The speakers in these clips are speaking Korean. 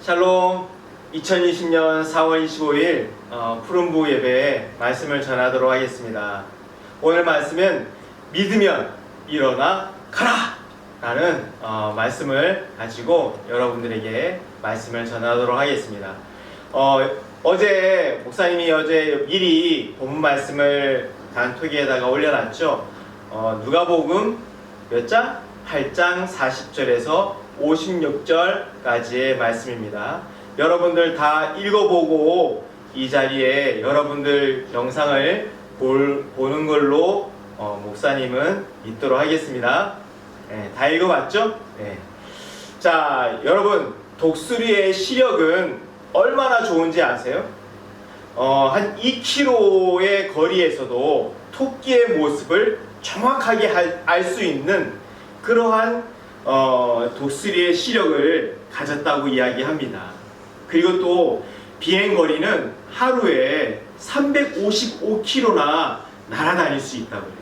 샬롬. 2020년 4월 25일 푸른부 예배에 말씀을 전하도록 하겠습니다. 오늘 말씀은 믿으면 일어나 가라! 라는 말씀을 가지고 여러분들에게 말씀을 전하도록 하겠습니다. 어제 목사님이 미리 본문 말씀을 단톡에다가 올려놨죠. 누가복음 몇 장? 8장 40절에서 56절까지의 말씀입니다. 여러분들 다 읽어보고 이 자리에 여러분들 영상을 보는 걸로 목사님은 믿도록 하겠습니다. 네, 다 읽어봤죠? 네. 자, 여러분, 독수리의 시력은 얼마나 좋은지 아세요? 한 2km의 거리에서도 토끼의 모습을 정확하게 알 수 있는 그러한 독수리의 시력을 가졌다고 이야기합니다. 그리고 또 비행거리는 하루에 355km나 날아다닐 수 있다고 해요.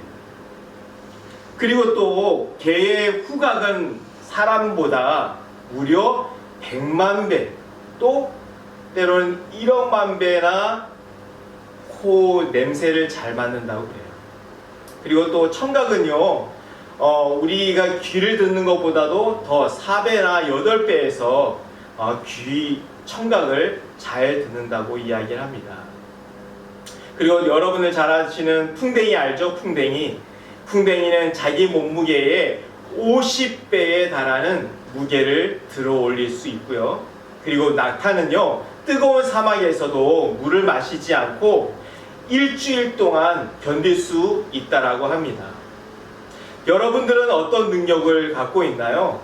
그리고 또 개의 후각은 사람보다 무려 100만 배, 또 때로는 1억만 배나 코 냄새를 잘 맡는다고 해요. 그리고 또 청각은요, 우리가 귀를 듣는 것보다도 더 4배나 8배에서 청각을 잘 듣는다고 이야기를 합니다. 그리고 여러분들 잘 아시는 풍뎅이 알죠? 풍뎅이는 자기 몸무게의 50배에 달하는 무게를 들어 올릴 수 있고요. 그리고 낙타는요, 뜨거운 사막에서도 물을 마시지 않고 일주일 동안 견딜 수 있다라고 합니다. 여러분들은 어떤 능력을 갖고 있나요?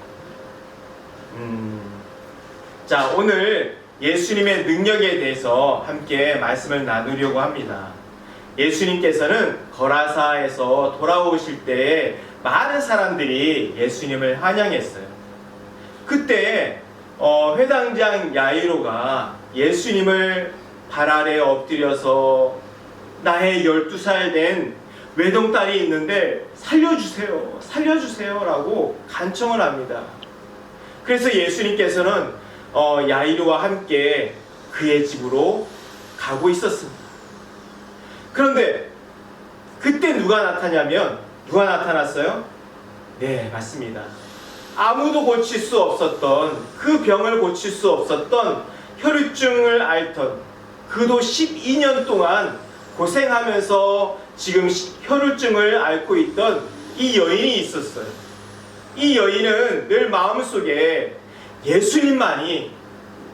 자, 오늘 예수님의 능력에 대해서 함께 말씀을 나누려고 합니다. 예수님께서는 거라사에서 돌아오실 때 많은 사람들이 예수님을 환영했어요. 그때 회당장 야이로가 예수님을 발 아래 엎드려서 나의 12살 된 외동딸이 있는데 살려주세요 라고 간청을 합니다. 그래서 예수님께서는 야이로와 함께 그의 집으로 가고 있었습니다. 그런데 그때 누가 나타났어요? 네, 맞습니다. 아무도 고칠 수 없었던, 그 병을 고칠 수 없었던 혈루증을 앓던, 그도 12년 동안 고생하면서 지금 혈루증을 앓고 있던 이 여인이 있었어요. 이 여인은 늘 마음속에 예수님만이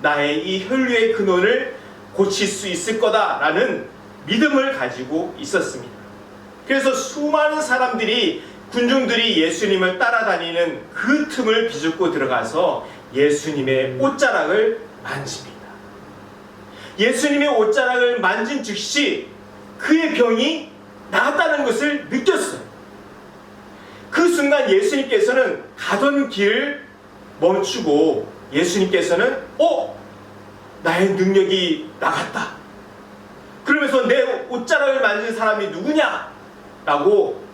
나의 이 혈루의 근원을 고칠 수 있을 거다라는 믿음을 가지고 있었습니다. 그래서 수많은 군중들이 예수님을 따라다니는 그 틈을 비집고 들어가서 예수님의 옷자락을 만집니다. 예수님의 옷자락을 만진 즉시 그의 병이 나았다는 것을 느꼈어요. 그 순간 예수님께서는 가던 길을 멈추고 예수님께서는 나의 능력이 나갔다. 그러면서 내 옷자락을 만진 사람이 누구냐? 라고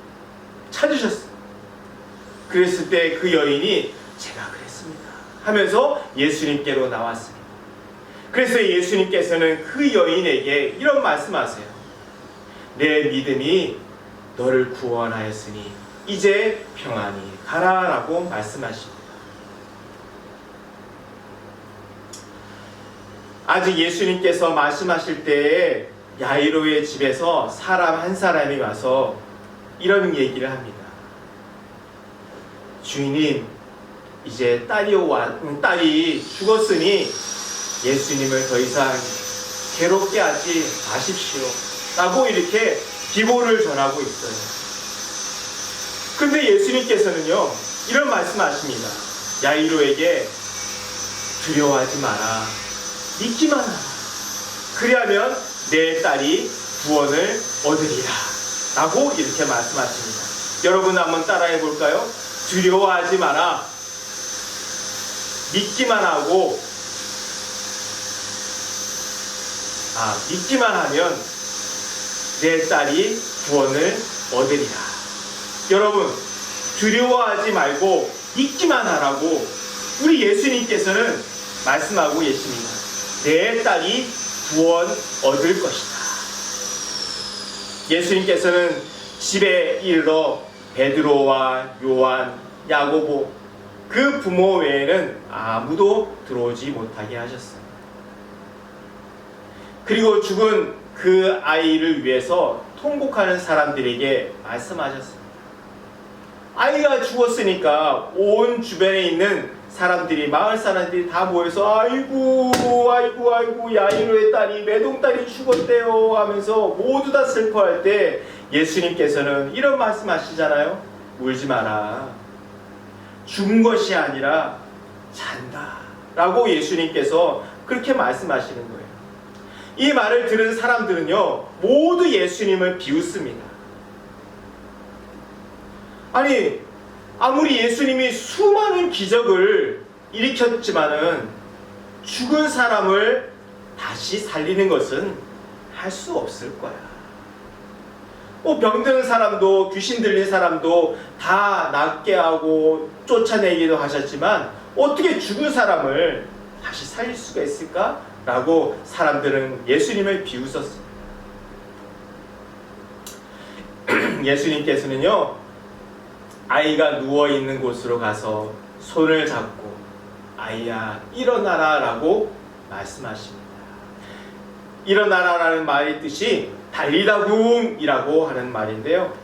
찾으셨어요. 그랬을 때 그 여인이 제가 그랬습니다 하면서 예수님께로 나왔습니다. 그래서 예수님께서는 그 여인에게 이런 말씀하세요. 내 믿음이 너를 구원하였으니 이제 평안히 가라 라고 말씀하십니다. 아직 예수님께서 말씀하실 때에 야이로의 집에서 사람 한 사람이 와서 이런 얘기를 합니다. 주인님, 이제 딸이 죽었으니 예수님을 더 이상 괴롭게 하지 마십시오 라고 이렇게 기보를 전하고 있어요. 근데 예수님께서는요, 이런 말씀하십니다. 야이로에게 두려워하지 마라, 믿기만 하라. 그리하면 내 딸이 구원을 얻으리라 라고 이렇게 말씀하십니다. 여러분 한번 따라해 볼까요? 두려워하지 마라, 믿기만 하면 내 딸이 구원을 얻으리라. 여러분, 두려워하지 말고 믿기만 하라고 우리 예수님께서는 말씀하고 계십니다. 내 딸이 구원 얻을 것이다. 예수님께서는 집에 이르러 베드로와 요한, 야고보 그 부모 외에는 아무도 들어오지 못하게 하셨어요. 그리고 죽은 그 아이를 위해서 통곡하는 사람들에게 말씀하셨습니다. 아이가 죽었으니까 온 주변에 있는 사람들이, 마을 사람들이 다 모여서 아이고 야이로의 딸이, 매동딸이 죽었대요 하면서 모두 다 슬퍼할 때 예수님께서는 이런 말씀하시잖아요. 울지 마라. 죽은 것이 아니라 잔다 라고 예수님께서 그렇게 말씀하시는 거예요. 이 말을 들은 사람들은요, 모두 예수님을 비웃습니다. 아니, 아무리 예수님이 수많은 기적을 일으켰지만은 죽은 사람을 다시 살리는 것은 할 수 없을 거야. 병든 사람도, 귀신 들린 사람도 다 낫게 하고 쫓아내기도 하셨지만 어떻게 죽은 사람을 다시 살릴 수가 있을까? 라고 사람들은 예수님을 비웃었습니다. 예수님께서는요, 아이가 누워있는 곳으로 가서 손을 잡고 아이야 일어나라 라고 말씀하십니다. 일어나라 라는 말의 뜻이 달리다굼 이라고 하는 말인데요,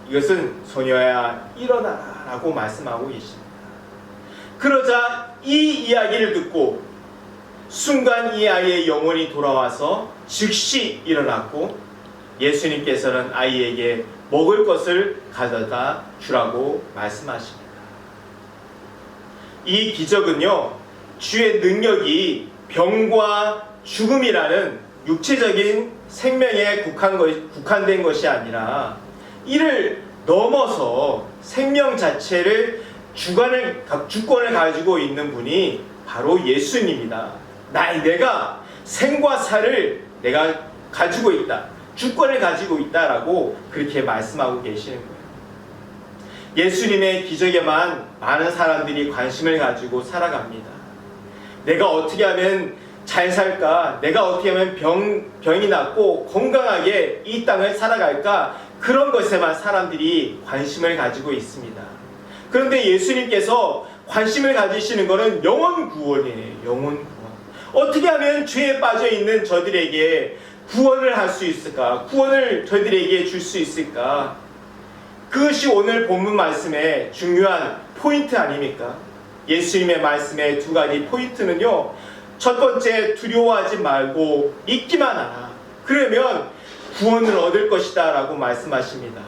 이것은 소녀야 일어나라 라고 말씀하고 계십니다. 그러자 이 이야기를 듣고 순간 이 아이의 영혼이 돌아와서 즉시 일어났고 예수님께서는 아이에게 먹을 것을 가져다 주라고 말씀하십니다. 이 기적은요, 주의 능력이 병과 죽음이라는 육체적인 생명에 국한된 것이 아니라 이를 넘어서 생명 자체를 주권을 가지고 있는 분이 바로 예수님이다. 내가 생과 사를 내가 가지고 있다. 주권을 가지고 있다라고 그렇게 말씀하고 계시는 거예요. 예수님의 기적에만 많은 사람들이 관심을 가지고 살아갑니다. 내가 어떻게 하면 잘 살까? 내가 어떻게 하면 병이 낫고 건강하게 이 땅을 살아갈까? 그런 것에만 사람들이 관심을 가지고 있습니다. 그런데 예수님께서 관심을 가지시는 것은 영혼 구원이에요. 영혼 구원. 어떻게 하면 죄에 빠져 있는 저들에게 구원을 할 수 있을까? 구원을 저희들에게 줄 수 있을까? 그것이 오늘 본문 말씀의 중요한 포인트 아닙니까? 예수님의 말씀의 두 가지 포인트는요, 첫 번째, 두려워하지 말고 믿기만 하라. 그러면 구원을 얻을 것이다 라고 말씀하십니다.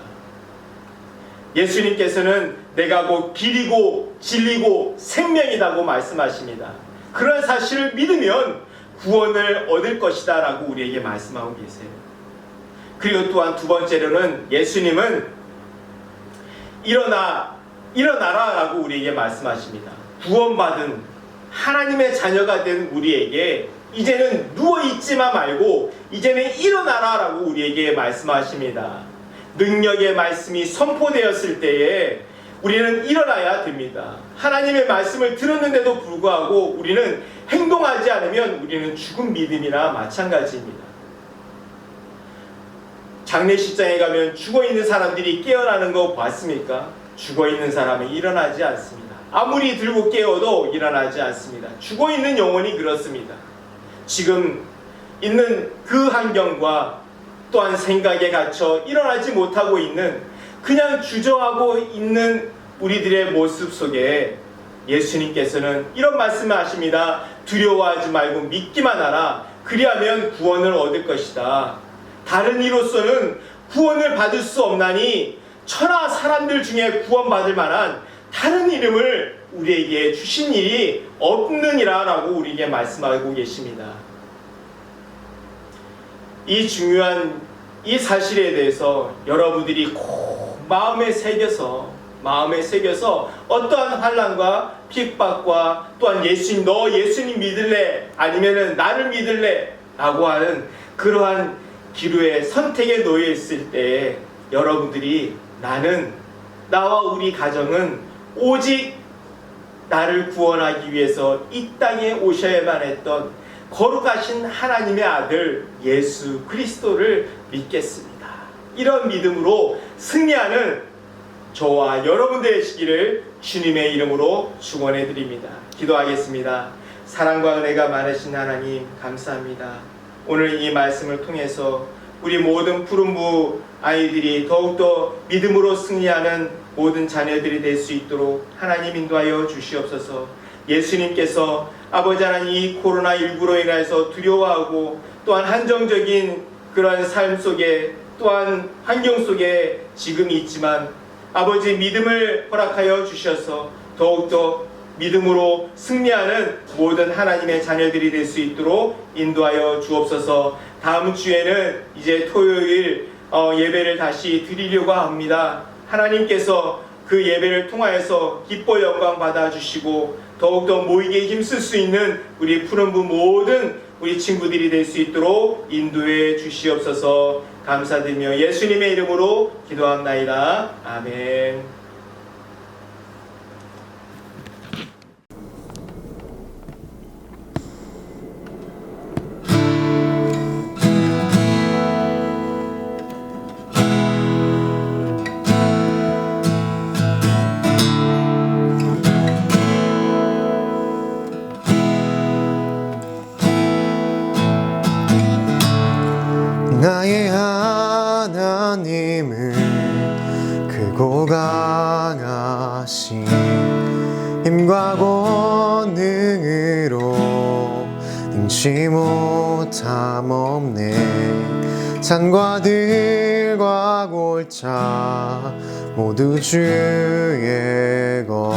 예수님께서는 내가 곧 길이고 진리고 생명이라고 말씀하십니다. 그런 사실을 믿으면 구원을 얻을 것이다 라고 우리에게 말씀하고 계세요. 그리고 또한 두 번째로는 예수님은 일어나라 라고 우리에게 말씀하십니다. 구원받은 하나님의 자녀가 된 우리에게 이제는 누워있지만 말고 이제는 일어나라 라고 우리에게 말씀하십니다. 능력의 말씀이 선포되었을 때에 우리는 일어나야 됩니다. 하나님의 말씀을 들었는데도 불구하고 우리는 행동하지 않으면 우리는 죽은 믿음이나 마찬가지입니다. 장례식장에 가면 죽어있는 사람들이 깨어나는 거 봤습니까? 죽어있는 사람은 일어나지 않습니다. 아무리 들고 깨워도 일어나지 않습니다. 죽어있는 영혼이 그렇습니다. 지금 있는 그 환경과 또한 생각에 갇혀 일어나지 못하고 있는, 그냥 주저하고 있는 우리들의 모습 속에 예수님께서는 이런 말씀을 하십니다. 두려워하지 말고 믿기만 하라. 그리하면 구원을 얻을 것이다. 다른 이로서는 구원을 받을 수 없나니 천하 사람들 중에 구원받을 만한 다른 이름을 우리에게 주신 일이 없느니라 라고 우리에게 말씀하고 계십니다. 이 중요한 이 사실에 대해서 여러분들이 꼭 마음에 새겨서 어떠한 환난과 핍박과 또한 너 예수님 믿을래? 아니면은 나를 믿을래? 라고 하는 그러한 기로의 선택에 놓여 있을 때 여러분들이 나와 우리 가정은 오직 나를 구원하기 위해서 이 땅에 오셔야만 했던 거룩하신 하나님의 아들 예수 그리스도를 믿겠습니다. 이런 믿음으로 승리하는 저와 여러분 되시기를 주님의 이름으로 축원해 드립니다. 기도하겠습니다. 사랑과 은혜가 많으신 하나님 감사합니다. 오늘 이 말씀을 통해서 우리 모든 푸른부 아이들이 더욱더 믿음으로 승리하는 모든 자녀들이 될 수 있도록 하나님 인도하여 주시옵소서. 예수님께서 아버지 하나님 이 코로나19로 인해서 두려워하고 또한 한정적인 그러한 삶 속에 또한 환경 속에 지금 있지만 아버지 믿음을 허락하여 주셔서 더욱더 믿음으로 승리하는 모든 하나님의 자녀들이 될 수 있도록 인도하여 주옵소서. 다음 주에는 이제 토요일 예배를 다시 드리려고 합니다. 하나님께서 그 예배를 통하여서 기뻐 영광 받아주시고 더욱더 모이기에 힘쓸 수 있는 우리 푸른부 모든 우리 친구들이 될 수 있도록 인도해 주시옵소서. 감사드리며 예수님의 이름으로 기도합나이다. 아멘. 나의 하나님은 크고 강하신 힘과 권능으로 능치 못함 없네. 산과 들과 골짜 모두 주의 것.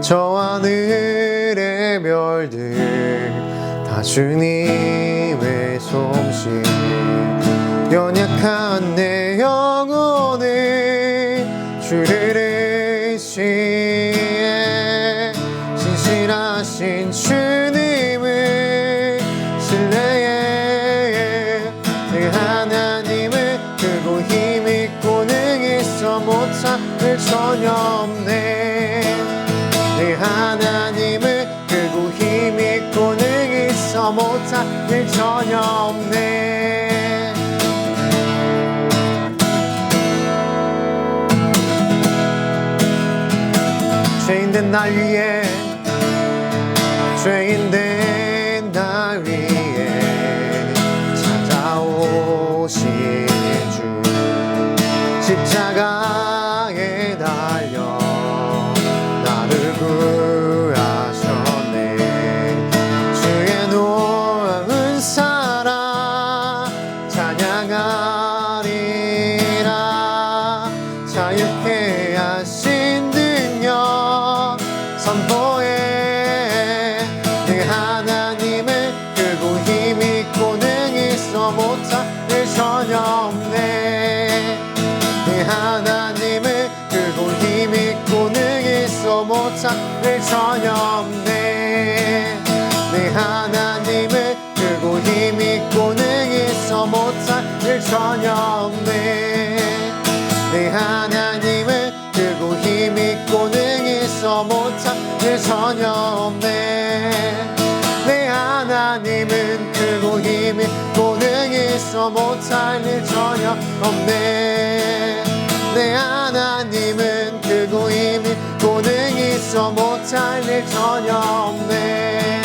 저 하늘의 별들 다 주님의 솜씨. 연약한 내 영혼을 주를 의지해 신실하신 주님을 신뢰해. 내 하나님을 크고 힘있고 능있어 못할 전혀 없네. 내 하나님을 크고 힘있고 능있어 못할 일 전혀 없네. 죄인된 날 위해 죄인된 날 위해 찾아오신 주 십자가에 달려 나를 구하셨네. 주의 놀라운 사랑 찬양하리라. 자유케 하신 능력 선포해. 내 하나님을 크고 힘있고 능있어 못할 일 전혀 없네. 내 하나님을 크고 힘있고 능있어 못할 일 전혀 없네. 내 하나님을 크고 힘있고 능있어 못할 일 전혀 없네. 내 하나님을 크고 힘있고 능있어 못할 일 전혀 없네. 내 하나님은 크고 힘있고 능있어 못할 일 전혀 없네. 내 하나님은 크고 힘있고 능있어 못할 일 전혀 없네.